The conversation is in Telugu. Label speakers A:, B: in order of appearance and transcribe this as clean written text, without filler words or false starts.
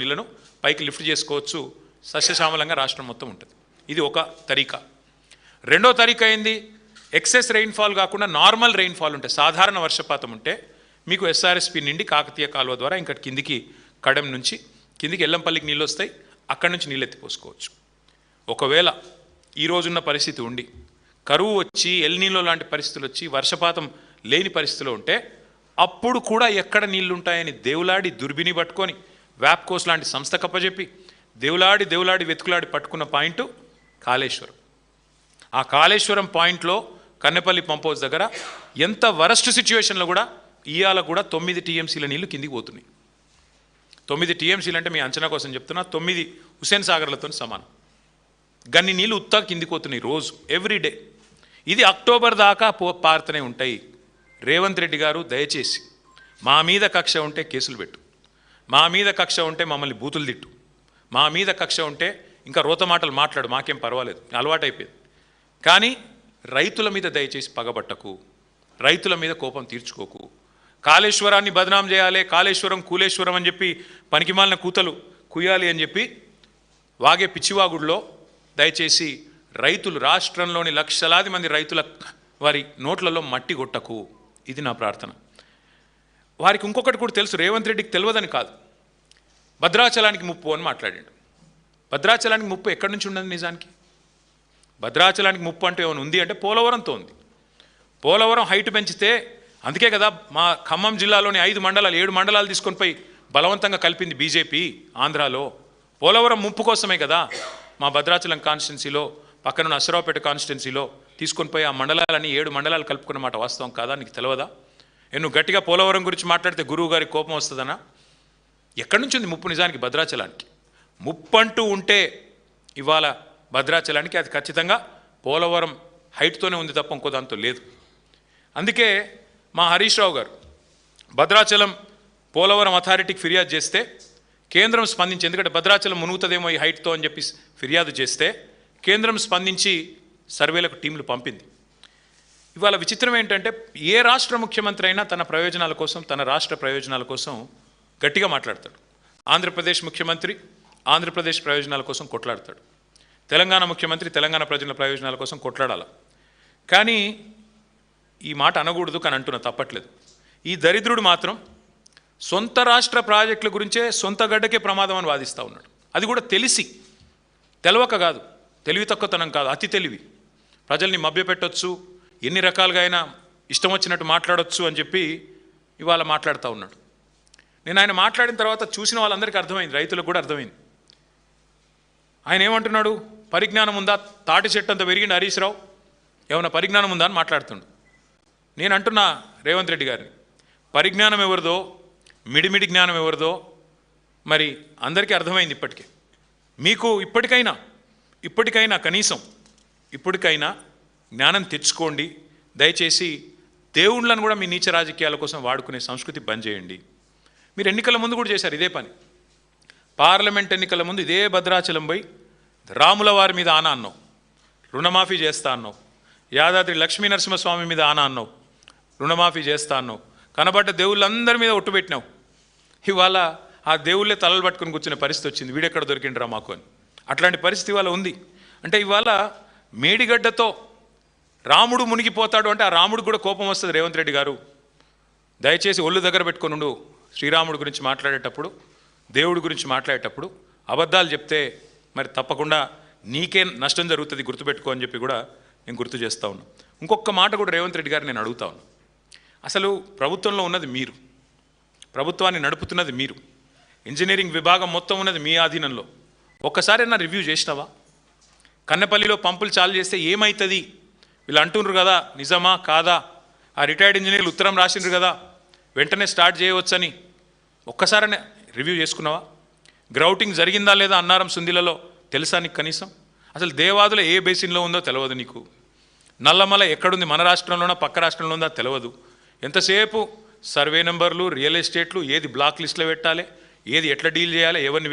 A: నీళ్లను పైకి లిఫ్ట్ చేసుకోవచ్చు, సస్యశ్యామలంగా రాష్ట్రం మొత్తం ఉంటుంది. ఇది ఒక తరీకా. రెండో తరీకా ఏంది? ఎక్సెస్ రెయిన్ఫాల్ కాకుండా నార్మల్ రెయిన్ఫాల్ ఉంటే, సాధారణ వర్షపాతం ఉంటే మీకు ఎస్ఆర్ఎస్పి నుండి కాకతీయ కాలువ ద్వారా ఇంకా కిందికి కడెం నుంచి కిందికి ఎల్లంపల్లికి నీళ్ళు వస్తాయి, అక్కడి నుంచి నీళ్ళు ఎత్తిపోసుకోవచ్చు. ఒకవేళ ఈ రోజున్న పరిస్థితి ఉండి కరువు వచ్చి ఎల్నీలో లాంటి పరిస్థితులు వచ్చి వర్షపాతం లేని పరిస్థితిలో ఉంటే అప్పుడు కూడా ఎక్కడ నీళ్లుంటాయని దేవులాడి దుర్బిని పట్టుకొని వ్యాప్కోస్ లాంటి సంస్థ కప్పచెప్పి దేవులాడి వెతుకులాడి పట్టుకున్న పాయింట్ కాళేశ్వరం. ఆ కాళేశ్వరం పాయింట్లో కన్నెపల్లి పంప్ హౌస్ దగ్గర ఎంత వరస్ట్ సిచ్యువేషన్లో కూడా ఇవాళ కూడా 9 టీఎంసీల నీళ్లు కిందికి పోతున్నాయి. 9 టీఎంసీలు అంటే మీ అంచనా కోసం చెప్తున్నా, 9 హుస్సేన్ సాగర్లతో సమానం. గన్ని నీళ్ళు ఉత్తా కిందికి పోతున్నాయి రోజు, ఎవ్రీడే. ఇది అక్టోబర్ దాకా పారుతూనే ఉంటాయి. రేవంత్ రెడ్డి గారు దయచేసి మా మీద కక్ష ఉంటే కేసులు పెట్టు, మా మీద కక్ష ఉంటే మమ్మల్ని బూతులు తిట్టు, మా మీద కక్ష ఉంటే ఇంకా రోత మాటలు మాట్లాడు, మాకేం పర్వాలేదు, అలవాటైపోయింది. కానీ రైతుల మీద దయచేసి పగబట్టకు, రైతుల మీద కోపం తీర్చుకోకు. కాళేశ్వరాన్ని బదనాం చేయాలి, కాళేశ్వరం కూలేశ్వరం అని చెప్పి పనికిమాలిన కూతలు కుయ్యాలి అని చెప్పి వాగే పిచ్చివాగుడిలో దయచేసి రైతులు, రాష్ట్రంలోని లక్షలాది మంది రైతుల వారి నోట్లలో మట్టి కొట్టకు. ఇది నా ప్రార్థన. వారికి ఇంకొకటి కూడా తెలుసు, రేవంత్ రెడ్డికి తెలియదని కాదు, భద్రాచలానికి ముప్పు అని మాట్లాడాడు. భద్రాచలానికి ముప్పు ఎక్కడి నుంచి ఉండదు నిజానికి? భద్రాచలానికి ముప్పు అంటే ఏమైనా ఉంది అంటే పోలవరంతో ఉంది. పోలవరం హైట్ పెంచితే, అందుకే కదా మా ఖమ్మం జిల్లాలోని 5 మండలాలు 7 మండలాలు తీసుకొని పోయి బలవంతంగా కలిపింది బీజేపీ ఆంధ్రాలో. పోలవరం ముప్పు కోసమే కదా మా భద్రాచలం కాన్స్టిట్యున్సీలో, పక్కనున్న అశ్వరావుపేట కాన్స్టిట్యున్సీలో తీసుకొని పోయి ఆ మండలాలని 7 మండలాలు కలుపుకున్న మాట వాస్తవం కాదా? నీకు తెలియదా? నువ్వు గట్టిగా పోలవరం గురించి మాట్లాడితే గురువు గారికి కోపం వస్తుందనా? ఎక్కడి నుంచి ఉంది ముప్పు నిజానికి భద్రాచలానికి? ముప్పు అంటూ ఉంటే ఇవాళ భద్రాచలానికి అది ఖచ్చితంగా పోలవరం హైట్తోనే ఉంది తప్ప ఇంకో దాంతో లేదు. అందుకే మా హరీష్ రావు గారు భద్రాచలం పోలవరం అథారిటీకి ఫిర్యాదు చేస్తే కేంద్రం స్పందించి, ఎందుకంటే భద్రాచలం మునుగుతుందేమో ఈ హైట్తో అని చెప్పి ఫిర్యాదు చేస్తే కేంద్రం స్పందించి సర్వేలకు టీంలు పంపింది. ఇవాళ విచిత్రం ఏంటంటే ఏ రాష్ట్ర ముఖ్యమంత్రి అయినా తన ప్రయోజనాల కోసం, తన రాష్ట్ర ప్రయోజనాల కోసం గట్టిగా మాట్లాడతాడు. ఆంధ్రప్రదేశ్ ముఖ్యమంత్రి ఆంధ్రప్రదేశ్ ప్రయోజనాల కోసం కొట్లాడతాడు, తెలంగాణ ముఖ్యమంత్రి తెలంగాణ ప్రజల ప్రయోజనాల కోసం కొట్లాడాల. కానీ ఈ మాట అనకూడదు, కానీ అంటున్నా తప్పట్లేదు. ఈ దరిద్రుడు మాత్రం సొంత రాష్ట్ర ప్రాజెక్టుల గురించే సొంత గడ్డకే ప్రమాదం అని వాదిస్తూ ఉన్నాడు. అది కూడా తెలిసి, తెలవక కాదు, తెలివి తక్కువతనం కాదు, అతి తెలివి. ప్రజల్ని మభ్యపెట్టొచ్చు, ఎన్ని రకాలుగా అయినా ఇష్టం వచ్చినట్టు మాట్లాడొచ్చు అని చెప్పి ఇవాళ మాట్లాడుతూ ఉన్నాడు. నేను ఆయన మాట్లాడిన తర్వాత చూసిన వాళ్ళందరికీ అర్థమైంది, రైతులకు కూడా అర్థమైంది. ఆయన ఏమంటున్నాడు? పరిజ్ఞానం ఉందా? తాటి చెట్టు అంత పెరిగింది హరీష్ రావు, ఏమన్నా పరిజ్ఞానం ఉందా అని మాట్లాడుతుండు. నేను అంటున్నా రేవంత్ రెడ్డి గారిని, పరిజ్ఞానం ఎవరిదో, మిడిమిడి జ్ఞానం ఎవరిదో మరి అందరికీ అర్థమైంది ఇప్పటికే. మీకు ఇప్పటికైనా కనీసం ఇప్పటికైనా జ్ఞానం తెచ్చుకోండి. దయచేసి దేవుళ్ళను కూడా మీ నీచ రాజకీయాల కోసం వాడుకునే సంస్కృతి బంద్ చేయండి. మీరు ఎన్నికల ముందు కూడా చేశారు ఇదే పని. పార్లమెంట్ ఎన్నికల ముందు ఇదే భద్రాచలం పోయి రాముల వారి మీద ఆనా అన్నావు, రుణమాఫీ చేస్తా అన్నావు. యాదాద్రి లక్ష్మీ నరసింహస్వామి మీద ఆనా అన్నావు, రుణమాఫీ చేస్తా అన్నావు. కనబడ్డ దేవుళ్ళందరి మీద ఒట్టు పెట్టినావు. ఇవాళ ఆ దేవుళ్ళే తలలు పట్టుకుని కూర్చునే పరిస్థితి వచ్చింది, వీడెక్కడ దొరికిండ్రా మాకు అని. అట్లాంటి పరిస్థితి ఇవాళ ఉంది. అంటే ఇవాళ మేడిగడ్డతో రాముడు మునిగిపోతాడు అంటే ఆ రాముడు కూడా కోపం వస్తుంది. రేవంత్ రెడ్డి గారు దయచేసి ఒళ్ళు దగ్గర పెట్టుకొని ఉండు. శ్రీరాముడు గురించి మాట్లాడేటప్పుడు, దేవుడి గురించి మాట్లాడేటప్పుడు అబద్ధాలు చెప్తే మరి తప్పకుండా నీకే నష్టం జరుగుతుంది, గుర్తుపెట్టుకో అని చెప్పి కూడా నేను గుర్తు చేస్తూ ఉన్నాను. ఇంకొక మాట కూడా రేవంత్ రెడ్డి గారు నేను అడుగుతా ఉన్నాను. అసలు ప్రభుత్వంలో ఉన్నది మీరు, ప్రభుత్వాన్ని నడుపుతున్నది మీరు, ఇంజనీరింగ్ విభాగం మొత్తం ఉన్నది మీ ఆధీనంలో. ఒక్కసారైనా రివ్యూ చేసినావా? కన్నెపల్లిలో పంపులు చాలు చేస్తే ఏమవుతుంది వీళ్ళు అంటున్నారు కదా, నిజమా కాదా? ఆ రిటైర్డ్ ఇంజనీర్లు ఉత్తరం రాసిండ్రు కదా, వెంటనే స్టార్ట్ చేయవచ్చని. ఒక్కసారైనా రివ్యూ చేసుకున్నావా? గ్రౌటింగ్ జరిగిందా లేదా అన్నారం సుందిలలో తెలుసా నీకు కనీసం? అసలు దేవాదుల ఏ బేసిన్లో ఉందో తెలియదు నీకు. నల్లమల ఎక్కడుంది, మన రాష్ట్రంలోనా పక్క రాష్ట్రంలో ఉందా తెలియదు. ఎంతసేపు సర్వే నెంబర్లు, రియల్ ఎస్టేట్లు, ఏది బ్లాక్ లిస్ట్లో పెట్టాలి, ఏది ఎట్లా డీల్ చేయాలి, ఎవరిని